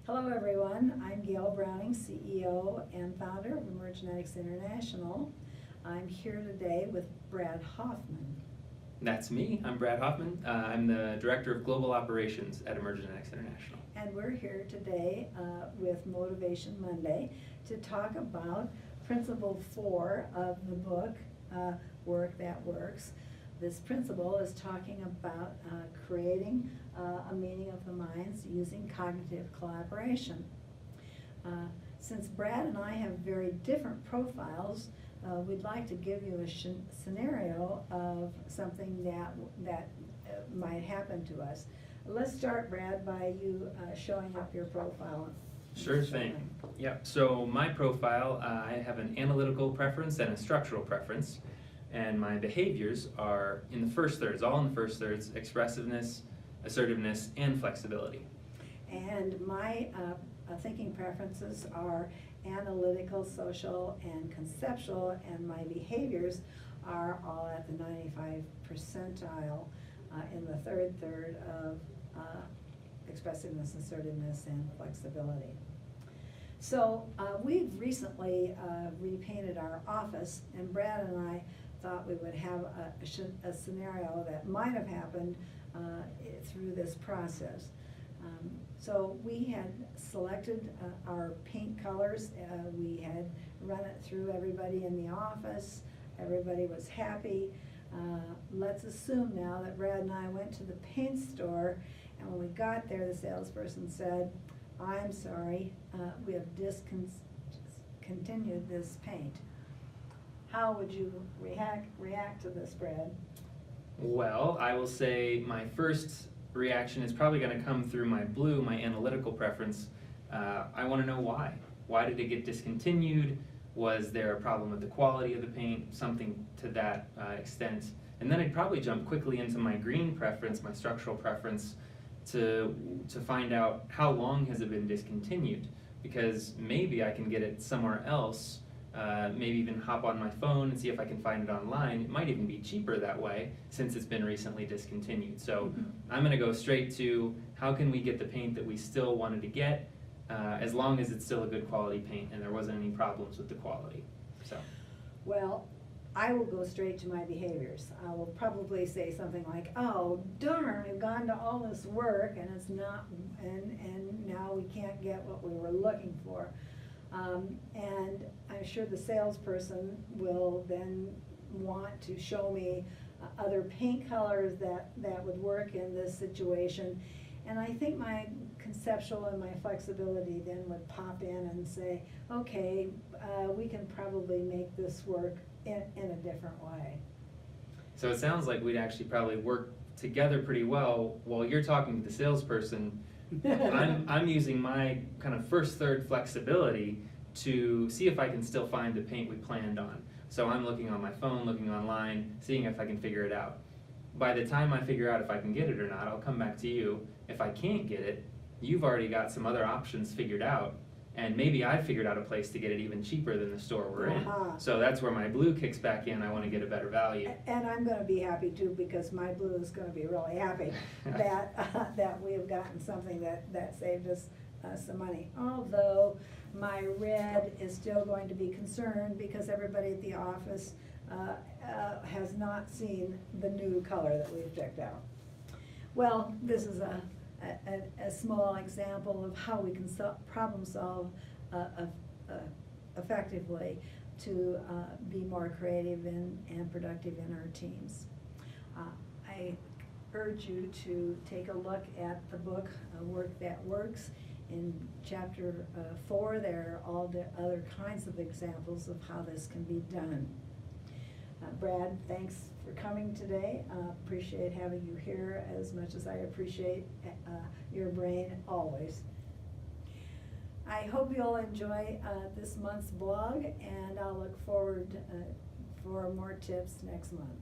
Hello everyone, I'm Gail Browning, CEO and founder of Emergenetics International. I'm here today with Brad Hoffman. That's me. I'm Brad Hoffman. I'm the Director of Global Operations at Emergenetics International. And we're here today with Motivation Monday to talk about Principle 4 of the book, Work That Works. This principle is talking about creating a meaning of the minds using cognitive collaboration. Since Brad and I have very different profiles, we'd like to give you a scenario of something that might happen to us. Let's start, Brad, by you showing up your profile. Sure thing. Yep. So my profile, I have an analytical preference and a structural preference. And my behaviors are in the first thirds, all in the first thirds: expressiveness, assertiveness, and flexibility. And my thinking preferences are analytical, social, and conceptual, and my behaviors are all at the 95th percentile in the third third of expressiveness, assertiveness, and flexibility. So we've recently repainted our office, and Brad and I thought we would have a scenario that might have happened through this process. So we had selected our paint colors. We had run it through everybody in the office. Everybody was happy. Let's assume now that Brad and I went to the paint store, and when we got there, the salesperson said, "I'm sorry, we have discontinued this paint." How would you react to this, Brad? Well, I will say my first reaction is probably going to come through my blue, my analytical preference. I want to know why. Why did it get discontinued? Was there a problem with the quality of the paint? Something to that extent. And then I'd probably jump quickly into my green preference, my structural preference, to find out how long has it been discontinued, because maybe I can get it somewhere else. Maybe even hop on my phone and see if I can find it online. It might even be cheaper that way since it's been recently discontinued. So I'm going to go straight to how can we get the paint that we still wanted to get, as long as it's still a good quality paint and there wasn't any problems with the quality. So, well, I will go straight to my behaviors. I will probably say something like, "Oh darn, we've gone to all this work and it's not, and now we can't get what we were looking for." And I'm sure the salesperson will then want to show me other paint colors that would work in this situation. And I think my conceptual and my flexibility then would pop in and say, "Okay, we can probably make this work in a different way." So it sounds like we'd actually probably work together pretty well. While you're talking to the salesperson, I'm using my kind of first third flexibility to see if I can still find the paint we planned on. So I'm looking on my phone, looking online, seeing if I can figure it out. By the time I figure out if I can get it or not, I'll come back to you. If I can't get it, you've already got some other options figured out, and maybe I figured out a place to get it even cheaper than the store we're in. So that's where my blue kicks back in. I want to get a better value. And I'm going to be happy too, because my blue is going to be really happy that we have gotten something that saved us some money. Although my red is still going to be concerned because everybody at the office has not seen the new color that we've picked out. Well, this is a small example of how we can problem solve effectively to be more creative and productive in our teams. I urge you to take a look at the book, Work That Works. In chapter 4, there are all the other kinds of examples of how this can be done. Brad, thanks for coming today. Appreciate having you here as much as I appreciate your brain always. I hope you'll enjoy this month's blog, and I'll look forward for more tips next month.